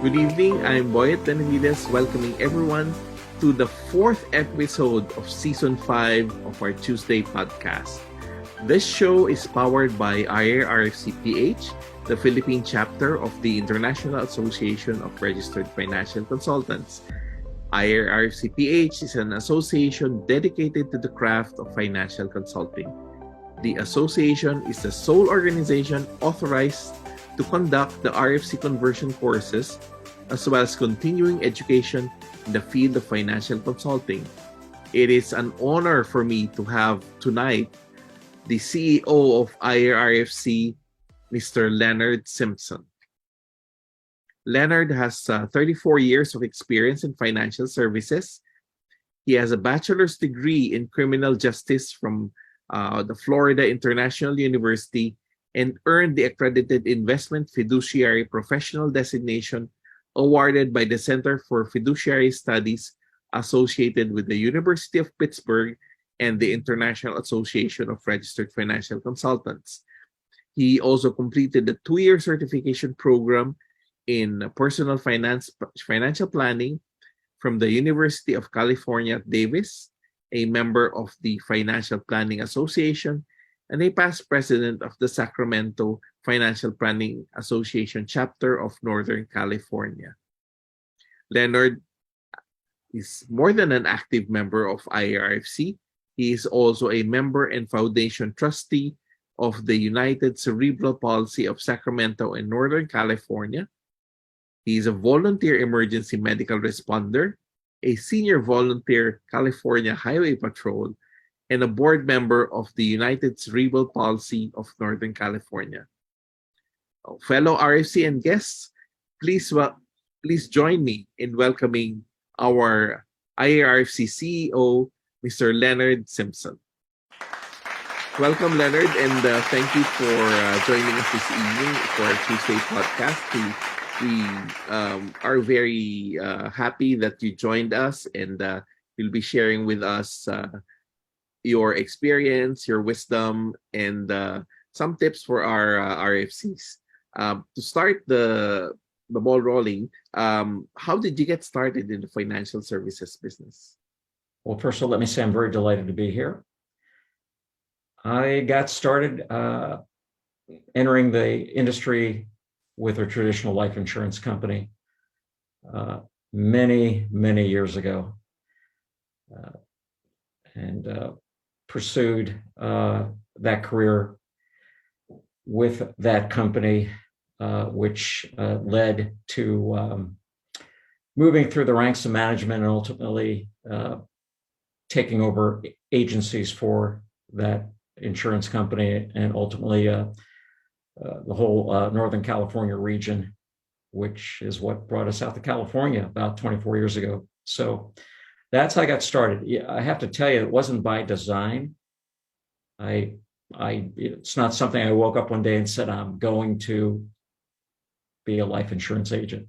Good evening, I'm Boyet Benavides, welcoming everyone to the fourth episode of Season 5 of our Tuesday podcast. This show is powered by IARFC-PH, the Philippine chapter of the International Association of Registered Financial Consultants. IARFC-PH is an association dedicated to the craft of financial consulting. The association is the sole organization authorized to conduct the RFC conversion courses as well as continuing education in the field of financial consulting. It is an honor for me to have tonight the CEO of IARFC, Mr. Leonard Simpson. Leonard has 34 years of experience in financial services. He has a bachelor's degree in criminal justice from the Florida International University and earned the accredited investment fiduciary professional designation awarded by the Center for Fiduciary Studies associated with the University of Pittsburgh and the International Association of Registered Financial Consultants. He also completed the 2-year certification program in personal financial planning from the University of California at Davis, a member of the Financial Planning Association, and a past president of the Sacramento Financial Planning Association chapter of Northern California. Leonard is more than an active member of IARFC. He is also a member and foundation trustee of the United Cerebral Palsy of Sacramento and Northern California. He is a volunteer emergency medical responder, a senior volunteer California Highway Patrol, and a board member of the United Cerebral Palsy of Northern California. Fellow RFC and guests, please join me in welcoming our IARFC CEO, Mr. Leonard Simpson. Welcome, Leonard, and thank you for joining us this evening for our Tuesday podcast. We are very happy that you joined us, and you'll be sharing with us your experience, your wisdom, and some tips for our RFCs. To start the ball rolling, how did you get started in the financial services business? Well, first of all, let me say I'm very delighted to be here. I got started entering the industry with a traditional life insurance company many, many years ago, and pursued that career with that company, which led to moving through the ranks of management and ultimately taking over agencies for that insurance company, and ultimately the whole Northern California region, which is what brought us out to California about 24 years ago. So that's how I got started. Yeah, I have to tell you, it wasn't by design. It's not something I woke up one day and said, I'm going to be a life insurance agent.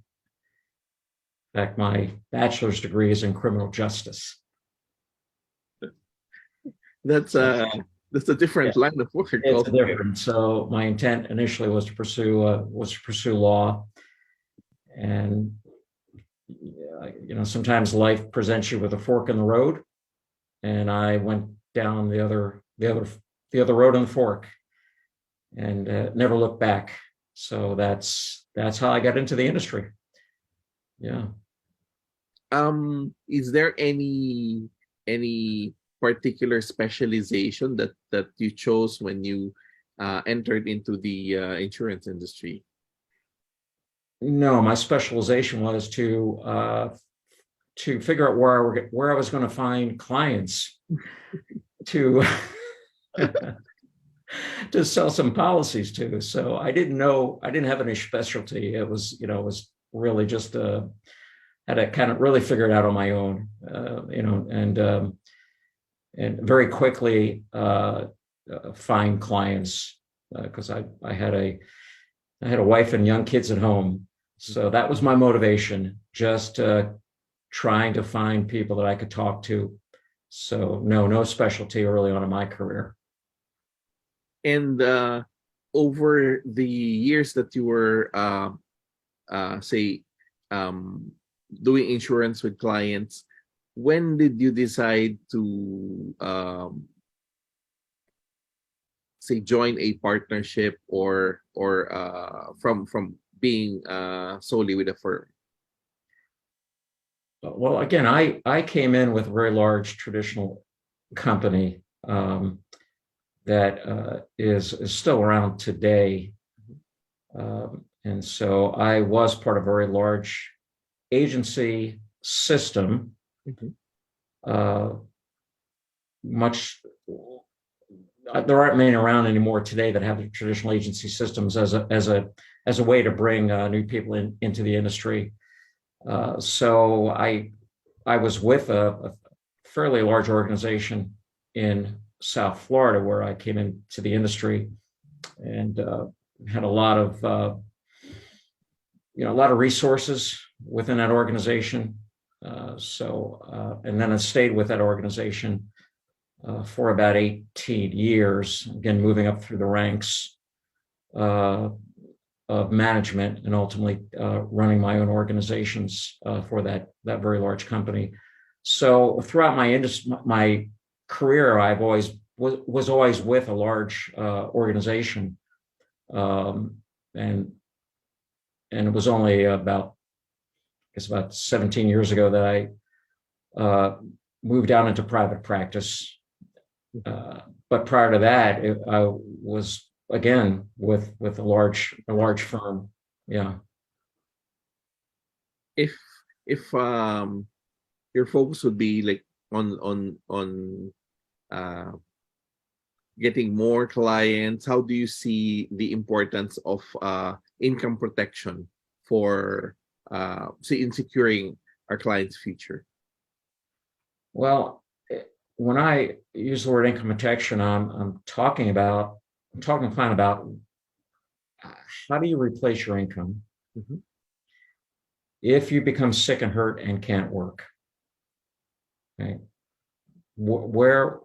In fact, my bachelor's degree is in criminal justice. That's a different line of work. It's different. So my intent initially was to pursue law, and sometimes life presents you with a fork in the road, and I went down the other road on the fork, and never looked back. So that's how I got into the industry. Yeah. Is there any particular specialization that you chose when you entered into the insurance industry? No, my specialization was to figure out where I was going to find clients to to sell some policies to. So I didn't have any specialty. It was really just had to kind of really figure it out on my own, and very quickly find clients, because I had a wife and young kids at home. So that was my motivation, just trying to find people that I could talk to. So no specialty early on in my career. And over the years that you were, doing insurance with clients, when did you decide to say join a partnership or from being solely with a firm? Well, again, I came in with a very large traditional company that is still around today. And so I was part of a very large agency system, much there aren't many around anymore today that have the traditional agency systems as a way to bring new people into the industry. So I was with a fairly large organization in South Florida where I came into the industry and had a lot of resources within that organization. And then I stayed with that organization for about 18 years, again, moving up through the ranks of management and ultimately running my own organizations for that very large company. So throughout my career, I've always was always with a large organization, and it was only about 17 years ago that I moved out into private practice. But prior to that, I was again with a large firm. Yeah. If your focus would be like on getting more clients, how do you see the importance of income protection for say in securing our clients' future? Well, when I use the word income protection, I'm talking to a client about how do you replace your income if you become sick and hurt and can't work. Okay. Where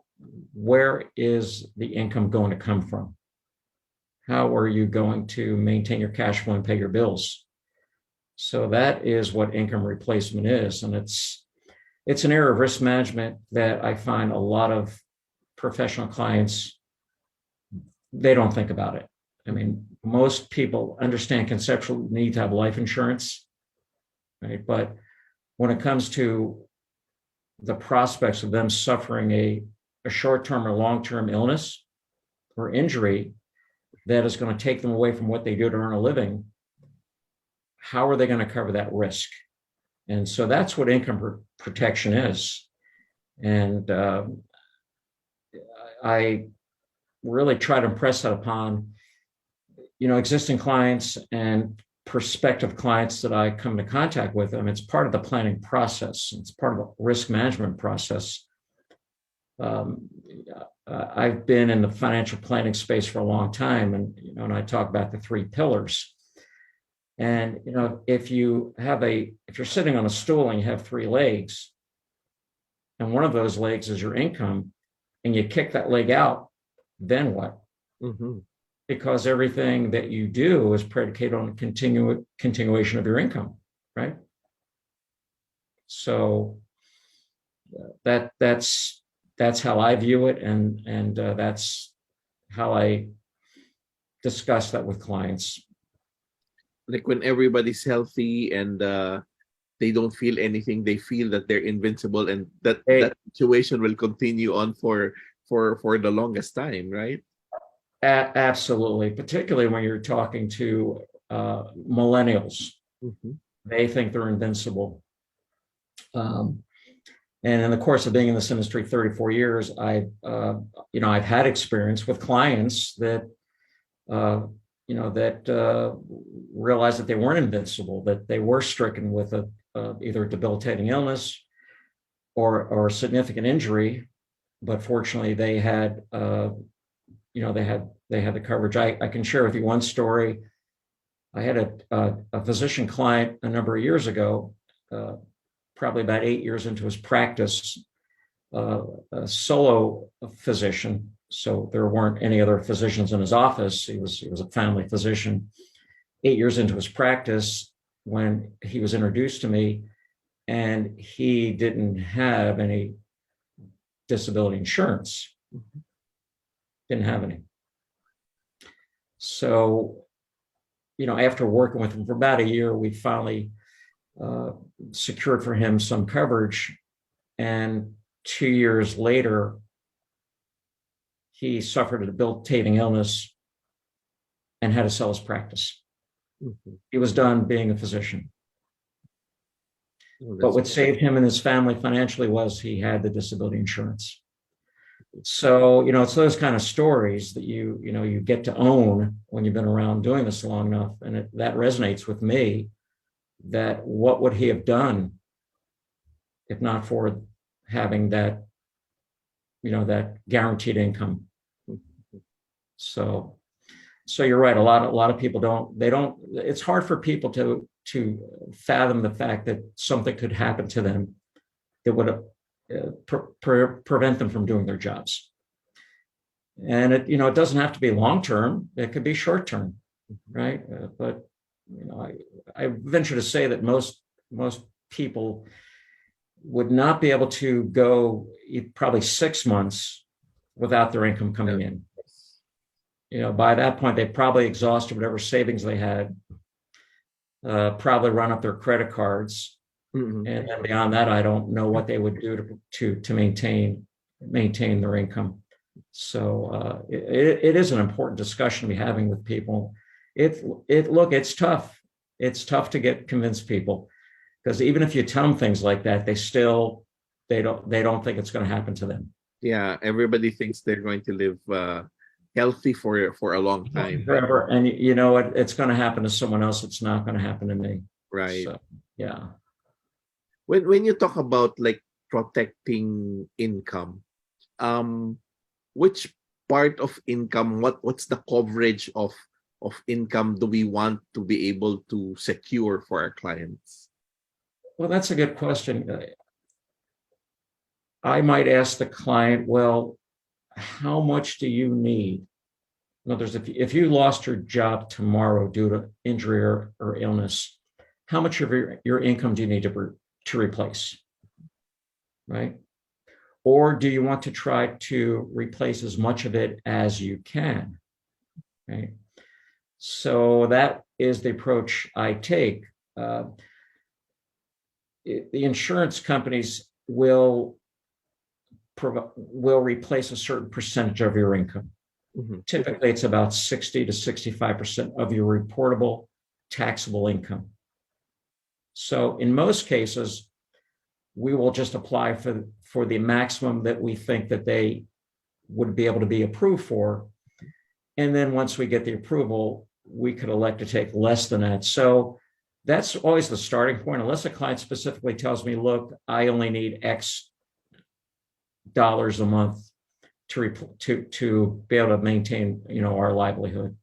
is the income going to come from? How are you going to maintain your cash flow and pay your bills? So that is what income replacement is. And it's an area of risk management that I find a lot of professional clients, they don't think about it. I mean, most people understand conceptual need to have life insurance, right? But when it comes to the prospects of them suffering a short-term or long-term illness or injury that is going to take them away from what they do to earn a living, how are they going to cover that risk? And so that's what income protection is. And I really try to impress that upon, existing clients and prospective clients that I come into contact with them. It's part of the planning process. It's part of the risk management process. I've been in the financial planning space for a long time, and I talk about the three pillars. And if you're sitting on a stool and you have three legs, and one of those legs is your income, and you kick that leg out, then what? Because everything that you do is predicated on a continuation of your income, right? So that's how I view it, and that's how I discuss that with clients. Like when everybody's healthy and they don't feel anything, they feel that they're invincible, and that situation will continue on for the longest time, right? Absolutely, particularly when you're talking to millennials. They think they're invincible. And in the course of being in this industry 34 years, I've had experience with clients that realized that they weren't invincible, that they were stricken with either a debilitating illness or a significant injury, but fortunately they had they had the coverage. I can share with you one story. I had a physician client a number of years ago, probably about 8 years into his practice, a solo physician. So there weren't any other physicians in his office. He was a family physician. 8 years into his practice, when he was introduced to me, and he didn't have any disability insurance. Mhm. Didn't have any. So, after working with him for about a year, we finally secured for him some coverage. And 2 years later, he suffered a debilitating illness and had to sell his practice. Mhm. He was done being a physician. Oh, But that's what saved him and his family financially was he had the disability insurance. So, it's those kind of stories that you get to own when you've been around doing this long enough. And that resonates with me, that what would he have done if not for having that, that guaranteed income. So you're right. A lot of people it's hard for people to fathom the fact that something could happen to them that would prevent them from doing their jobs. And it doesn't have to be long term. It could be short term, right? But I venture to say that most people would not be able to go probably 6 months without their income coming in. By that point, they probably exhausted whatever savings they had, probably run up their credit cards. Mhm. And then beyond that, I don't know what they would do to maintain their income. So it is an important discussion to be having with people. It's tough. It's tough to convince people, because even if you tell them things like that, they don't think it's going to happen to them. Yeah, everybody thinks they're going to live healthy for a long time. Forever. And it's going to happen to someone else. It's not going to happen to me. Right. So, yeah. When you talk about like protecting income, which part of income, what's the coverage of income do we want to be able to secure for our clients? Well, that's a good question. I might ask the client, well, how much do you need? In other words, if you lost your job tomorrow due to injury or illness, how much of your income do you need to replace? Right? Or do you want to try to replace as much of it as you can? Right? So that is the approach I take. The insurance companies will replace a certain percentage of your income. Mhm. Typically, it's about 60 to 65% of your reportable taxable income. So in most cases, we will just apply for the maximum that we think that they would be able to be approved for. And then once we get the approval, we could elect to take less than that. So that's always the starting point, unless a client specifically tells me, look, I only need X dollars a month to be able to maintain, our livelihood.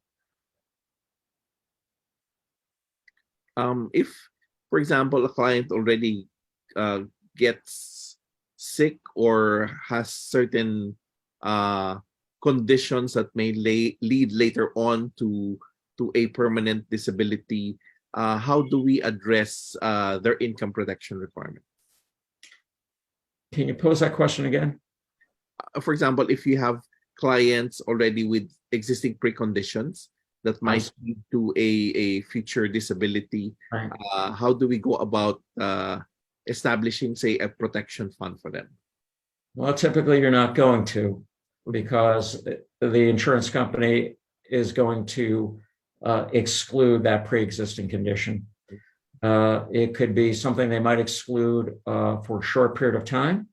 If, for example, a client already gets sick or has certain conditions that may lead later on to a permanent disability, how do we address their income protection requirement? Can you pose that question again? For example, if you have clients already with existing preconditions that might lead to a future disability, Right. how do we go about establishing, say, a protection fund for them? Well, typically you're not going to, because the insurance company is going to exclude that pre-existing condition. It could be something they might exclude for a short period of time,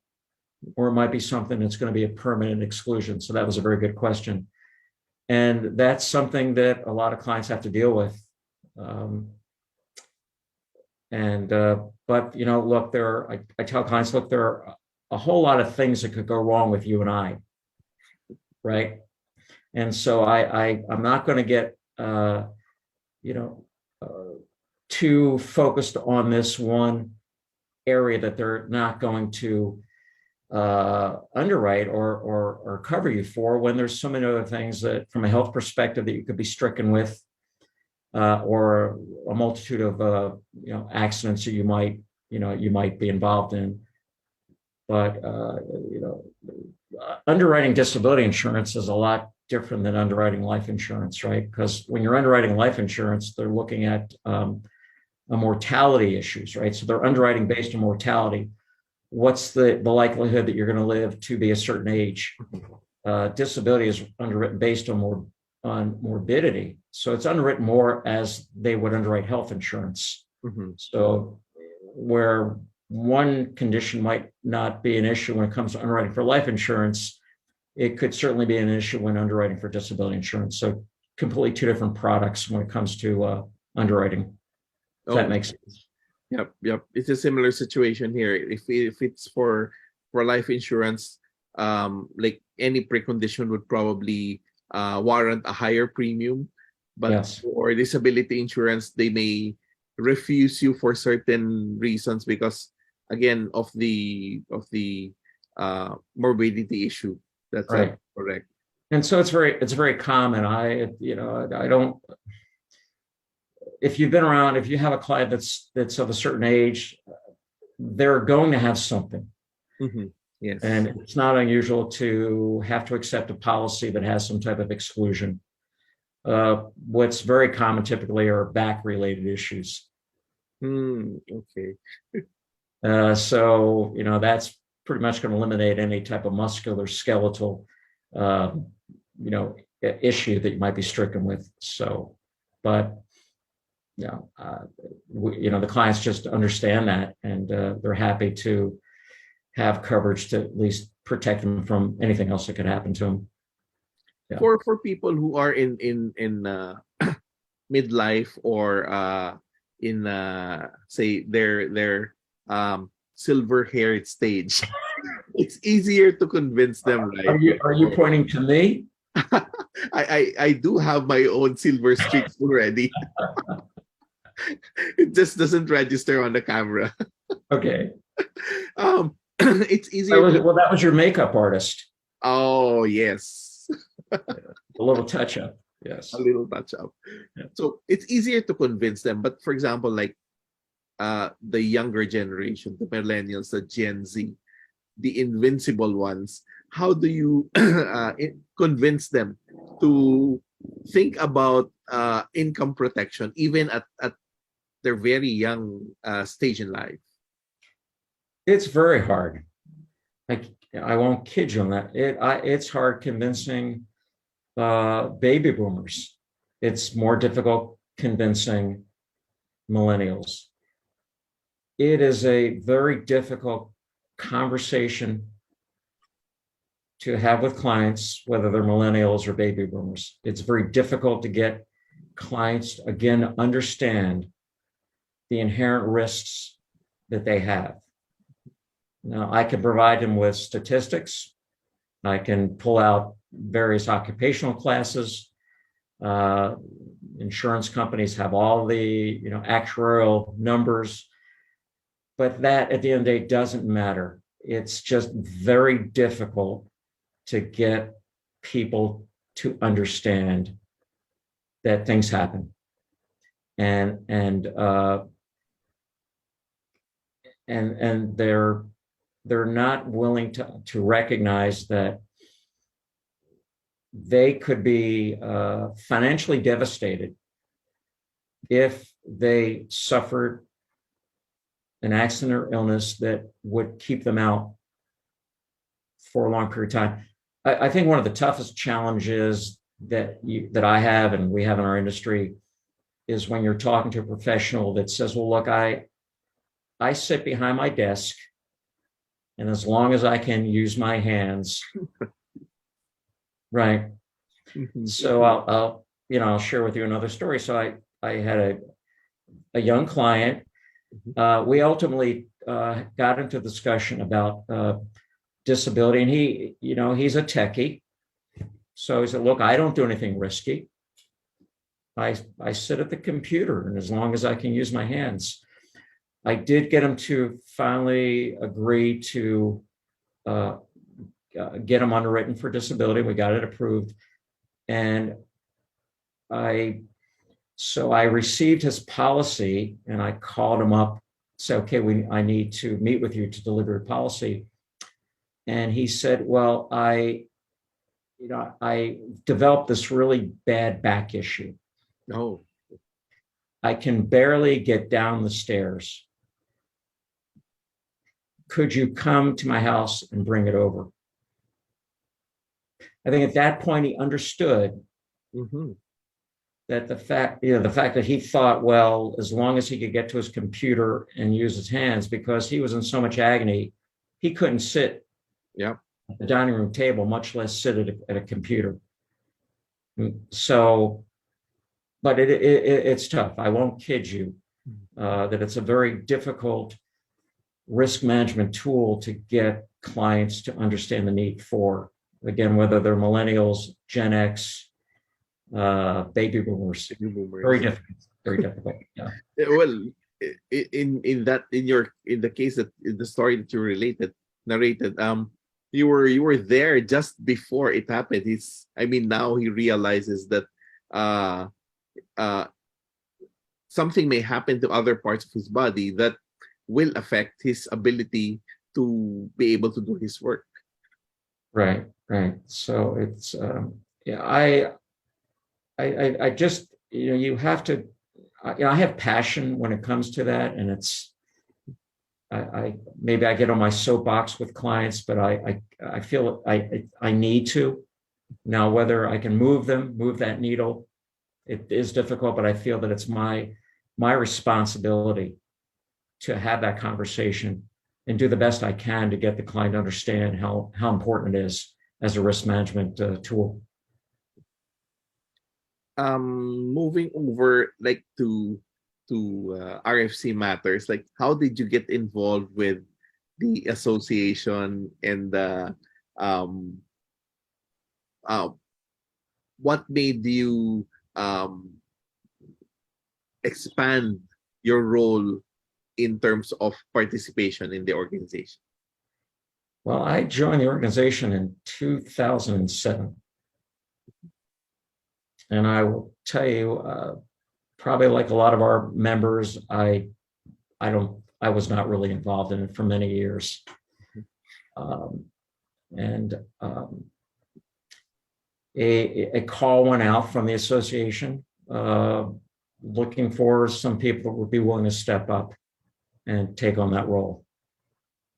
or it might be something that's going to be a permanent exclusion. So that was a very good question. And that's something that a lot of clients have to deal with. But look, I tell clients, look, there are a whole lot of things that could go wrong with you and I, right? And so I'm not going to get too focused on this one area that they're not going to underwrite or cover you for, when there's so many other things that, from a health perspective, that you could be stricken with. or a multitude of accidents that you might be involved in. But underwriting disability insurance is a lot different than underwriting life insurance, right? Because when you're underwriting life insurance, they're looking at a mortality issues, right? So they're underwriting based on mortality. What's the likelihood that you're going to live to be a certain age? Disability is underwritten based on morbidity. So it's underwritten more as they would underwrite health insurance. Mm-hmm. So where one condition might not be an issue when it comes to underwriting for life insurance, it could certainly be an issue when underwriting for disability insurance. So completely two different products when it comes to underwriting. If that makes sense. Yep. It's a similar situation here. If it's for life insurance, like any precondition would probably warrant a higher premium. But yes. For disability insurance, they may refuse you for certain reasons because, again, of the morbidity issue. That's right. Correct. And so it's very common. I don't. If you've been around, if you have a client that's of a certain age, they're going to have something. Mm-hmm. Yes. And it's not unusual to have to accept a policy that has some type of exclusion. What's very common typically are back-related issues. Okay. So that's pretty much going to eliminate any type of musculoskeletal, issue that you might be stricken with. So, but the clients just understand that, and they're happy to have coverage to at least protect them from anything else that could happen to them. Yeah. For people who are in midlife or in say their silver-haired stage, it's easier to convince them, right? Are you pointing to me? I do have my own silver streaks already. It just doesn't register on the camera. Okay. It's easier. Well, that was your makeup artist. Oh, yes. A little touch up. Yes. A little touch up. Yeah. So it's easier to convince them. But for example, like the younger generation, the millennials, the Gen Z, the invincible ones, how do you convince them to think about income protection even at their very young stage in life? It's very hard. I won't kid you on that. It's hard convincing baby boomers. It's more difficult convincing millennials. It is a very difficult conversation to have with clients, whether they're millennials or baby boomers. It's very difficult to get clients, again, understand the inherent risks that they have. Now, I can provide them with statistics. I can pull out various occupational classes. Insurance companies have all the actuarial numbers, but that at the end of the day doesn't matter. It's just very difficult to get people to understand that things happen, and they're not willing to recognize that they could be financially devastated if they suffered an accident or illness that would keep them out for a long period of time. I think one of the toughest challenges that I have and we have in our industry is when you're talking to a professional that says, well, look, I sit behind my desk, and as long as I can use my hands, right? Mm-hmm. So I'll share with you another story. So I had a young client. We ultimately got into discussion about disability, and he's a techie. So he said, look, I don't do anything risky. I sit at the computer, and as long as I can use my hands. I did get him to finally agree to get him underwritten for disability. We got it approved. And I So I received his policy and I called him up, said, okay, I need to meet with you to deliver a policy. And he said, well, I developed this really bad back issue. Oh. I can barely get down the stairs. Could you come to my house and bring it over? I think at that point he understood Mm-hmm. that the fact that he thought, well, as long as he could get to his computer and use his hands, because he was in so much agony, he couldn't sit Yep. at the dining room table, much less sit at a computer. So, but it's tough. I won't kid you that it's a very difficult risk management tool to get clients to understand the need for. Again, whether they're millennials, Gen X, baby boomers, very difficult. Very difficult. Yeah. Well, in the case that in the story that you narrated, you were there just before it happened. Now he realizes that uh uh something may happen to other parts of his body that will affect his ability to be able to do his work. Right. Right. So it's yeah. I just you have to. I have passion when it comes to that, and it's I maybe I get on my soapbox with clients, but I feel I need to now. Whether I can move that needle, it is difficult, but I feel that it's my responsibility to have that conversation and do the best I can to get the client to understand how important it is as a risk management tool. Moving over like to RFC matters, like how did you get involved with the association, and um uh, what made you expand your role in terms of participation in the organization? Well, I joined the organization in 2007. And I will tell you, probably like a lot of our members, I was not really involved in it for many years. And a call went out from the association looking for some people that would be willing to step up and take on that role.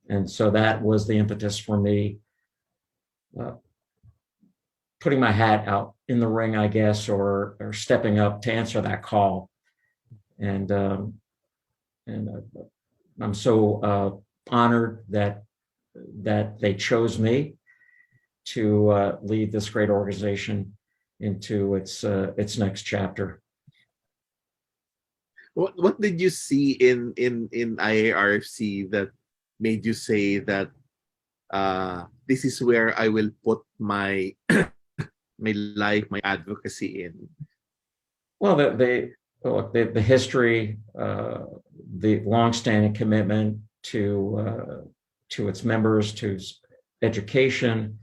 And so that was the impetus for me putting my hat out in the ring, I guess, or stepping up to answer that call. And I'm so honored that they chose me to lead this great organization into its next chapter. What did you see in IARFC that made you say that this is where I will put my my life, my advocacy in? Well, the history, the longstanding commitment to its members, to education,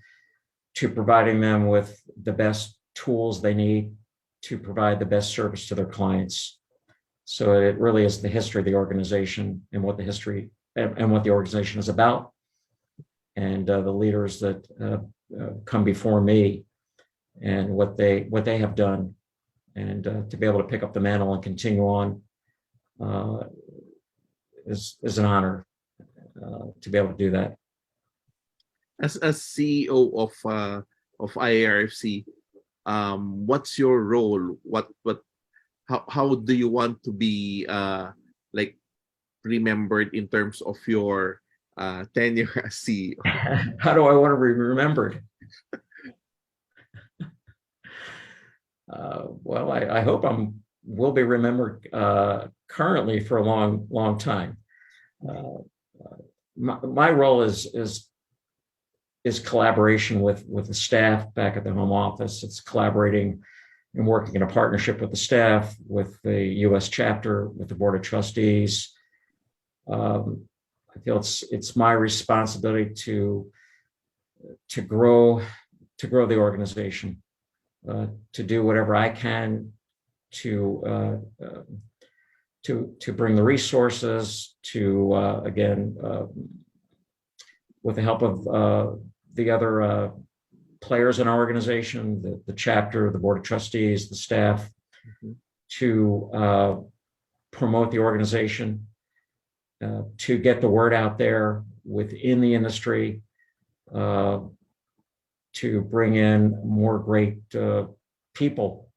to providing them with the best tools they need to provide the best service to their clients. So it really is the history of the organization and what the organization is about, and the leaders that come before me and what they have done, and to be able to pick up the mantle and continue on is an honor to be able to do that. As CEO of IARFC, what's your role? How do you want to be like remembered in terms of your tenure as CEO? How do I want to be remembered? Well, I hope will be remembered currently for a long time. My role is collaboration with the staff back at the home office. It's collaborating and working in a partnership with the staff, with the U.S. chapter, with the board of trustees. I feel it's my responsibility to grow the organization, to do whatever I can to bring the resources to again with the help of the other players in our organization, the chapter, the board of trustees, the staff, to promote the organization, to get the word out there within the industry, to bring in more great people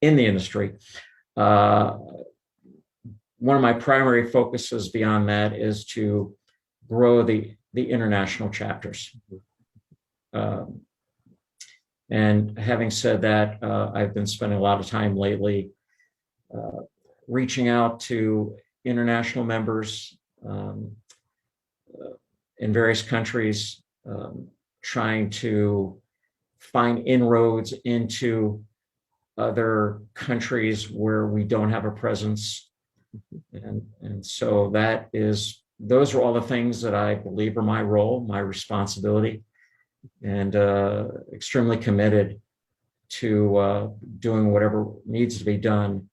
in the industry. One of my primary focuses beyond that is to grow the international chapters. And having said that, I've been spending a lot of time lately reaching out to international members in various countries, trying to find inroads into other countries where we don't have a presence. And so those are all the things that I believe are my role, my responsibility, and extremely committed to doing whatever needs to be done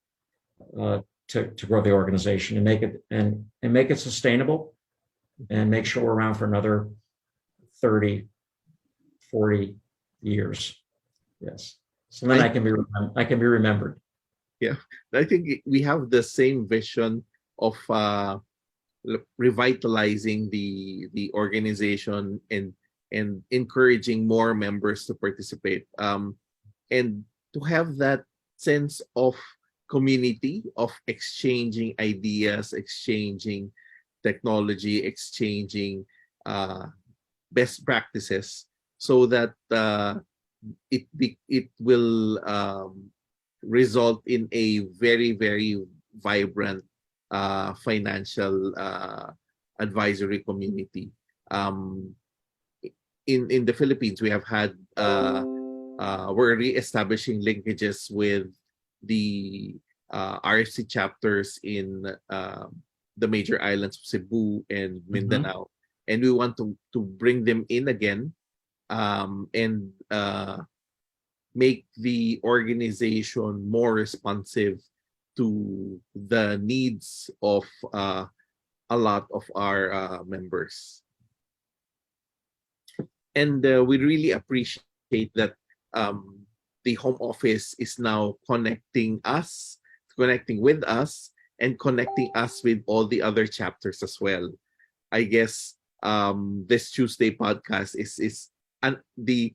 to grow the organization and make it sustainable, and make sure we're around for another 30, 40 years. Yes. So then I can be remembered. Yeah, I think we have the same vision of revitalizing the organization and encouraging more members to participate, and to have that sense of community, of exchanging ideas, exchanging technology, exchanging best practices, so that it will result in a very, very vibrant financial advisory community. In the Philippines, we have had we're re-establishing linkages with the RFC chapters in the major islands of Cebu and Mindanao, and we want to bring them in again, and make the organization more responsive to the needs of a lot of our members. And we really appreciate that the home office is now connecting with us, and connecting us with all the other chapters as well. I guess this Tuesday podcast is the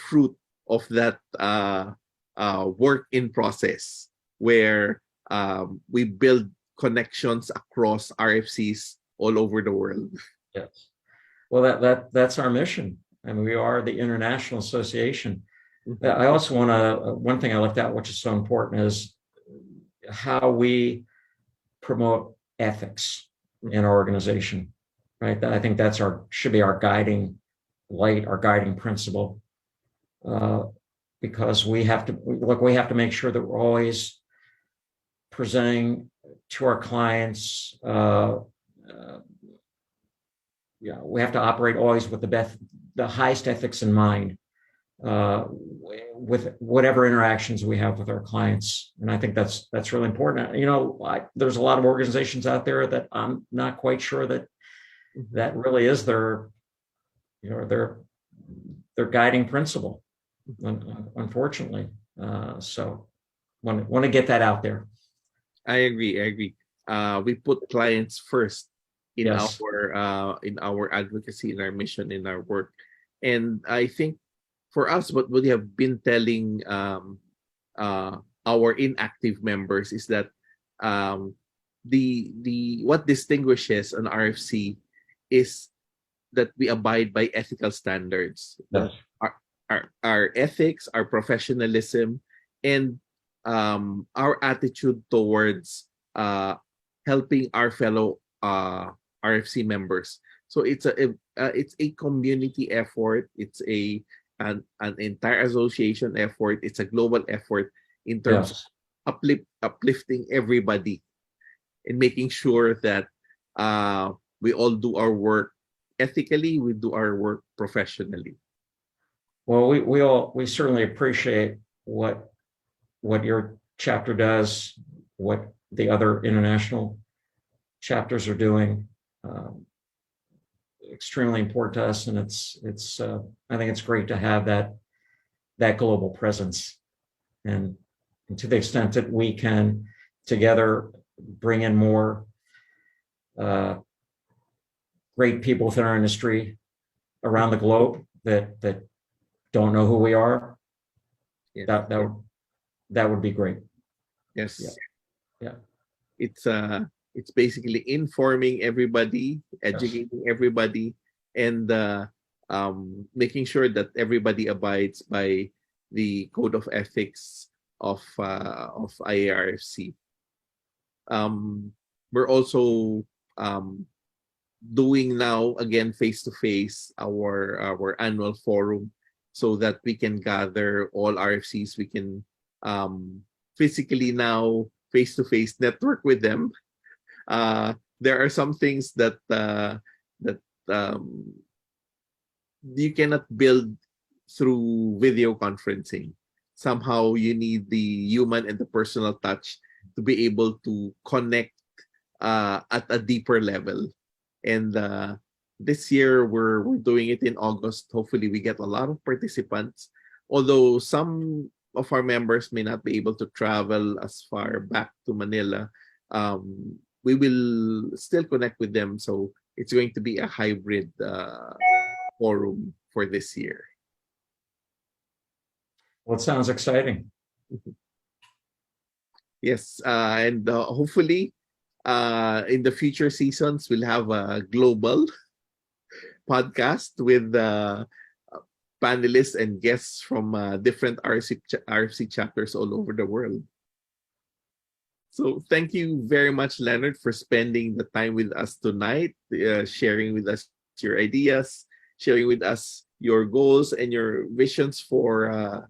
fruit of that work in process, where we build connections across RFCs all over the world. Yes. Well, that's our mission. I mean, we are the International Association. I also want to, one thing I left out, which is so important, is how we promote ethics in our organization, right? I think should be our guiding light, our guiding principle, because we have to make sure that we're always presenting to our clients. We have to operate always with the highest ethics in mind, with whatever interactions we have with our clients. And I think that's really important. There's a lot of organizations out there that I'm not quite sure that really is their guiding principle, unfortunately. So want to get that out there. I agree. We put clients first in Yes. our advocacy, in our mission, in our work. And I think for us, what we have been telling our inactive members is that what distinguishes an RFC is that we abide by ethical standards. Yes. Our ethics, our professionalism, and our attitude towards helping our fellow RFC members. So it's a community effort. It's an entire association effort. It's a global effort in terms of uplifting everybody, and making sure that we all do our work ethically. We do our work professionally. Well, we certainly appreciate what you're chapter does, what the other international chapters are doing. Extremely important to us, and it's I think it's great to have that global presence, and to the extent that we can together bring in more great people within our industry around the globe that don't know who we are, Yes. that would be great. Yes. Yeah. It's basically informing everybody, educating everybody, and making sure that everybody abides by the code of ethics of IARFC. We're also doing now again face to face our annual forum, so that we can gather all RFCs. We can physically now face to face network with them. There are some things that you cannot build through video conferencing. Somehow you need the human and the personal touch to be able to connect at a deeper level. And this year we're doing it in August. Hopefully we get a lot of participants, although some of our members may not be able to travel as far back to Manila. We will still connect with them, so it's going to be a hybrid forum for this year. Well, it sounds exciting. Yes, and hopefully in the future seasons we'll have a global podcast with panelists and guests from different RFC chapters all over the world. So thank you very much, Leonard, for spending the time with us tonight, sharing with us your ideas, sharing with us your goals and your visions for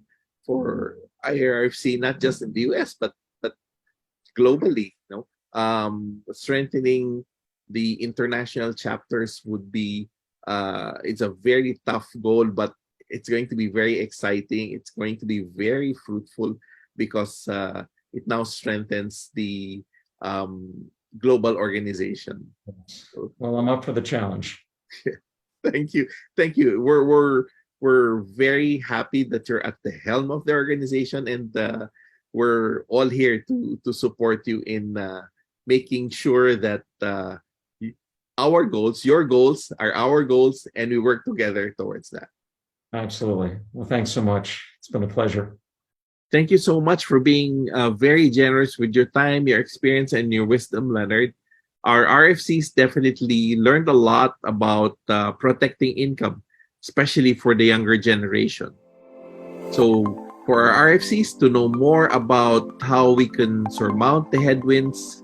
IARFC, not just in the US but globally. You know, strengthening the international chapters would be it's a very tough goal, but it's going to be very exciting. It's going to be very fruitful because it now strengthens the global organization. Well, I'm up for the challenge. Thank you. We're very happy that you're at the helm of the organization, and we're all here to support you in making sure that our goals, your goals, are our goals, and we work together towards that. Absolutely. Well, thanks so much. It's been a pleasure. Thank you so much for being very generous with your time, your experience, and your wisdom, Leonard. Our RFCs definitely learned a lot about protecting income, especially for the younger generation. So for our RFCs to know more about how we can surmount the headwinds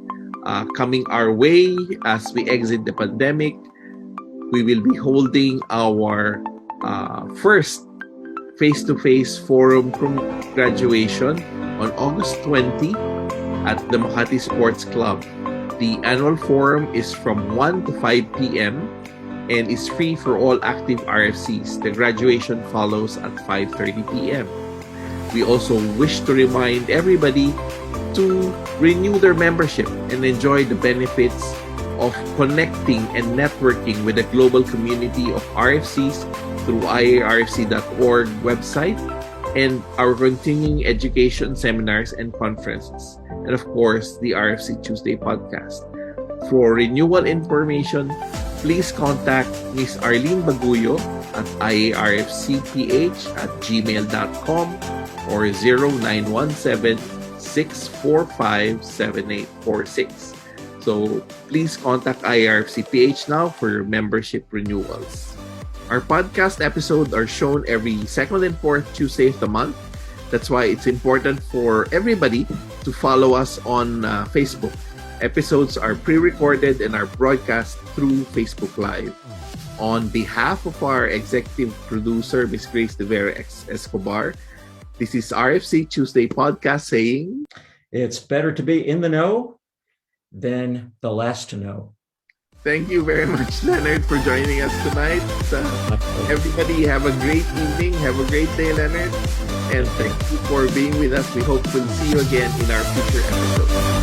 coming our way as we exit the pandemic, we will be holding our first face-to-face forum from graduation on August 20 at the Makati Sports Club. The annual forum is from 1 to 5 p.m. and is free for all active RFCs. The graduation follows at 5:30 p.m. We also wish to remind everybody to renew their membership and enjoy the benefits of connecting and networking with a global community of RFCs through iarfc.org website and our continuing education seminars and conferences, and of course the RFC Tuesday podcast. For renewal information, please contact Ms. Arlene Baguyo at iarfcph@gmail.com or 0917-645-7846. So please contact IARFCPH now for your membership renewals. Our podcast episodes are shown every second and fourth Tuesday of the month. That's why it's important for everybody to follow us on Facebook. Episodes are pre-recorded and are broadcast through Facebook Live. On behalf of our executive producer, Ms. Grace De Vera Escobar, this is RFC Tuesday podcast saying, it's better to be in the know than the last to know. Thank you very much, Leonard, for joining us tonight. Everybody have a great evening. Have a great day, Leonard. And thank you for being with us. We hope we'll see you again in our future episodes.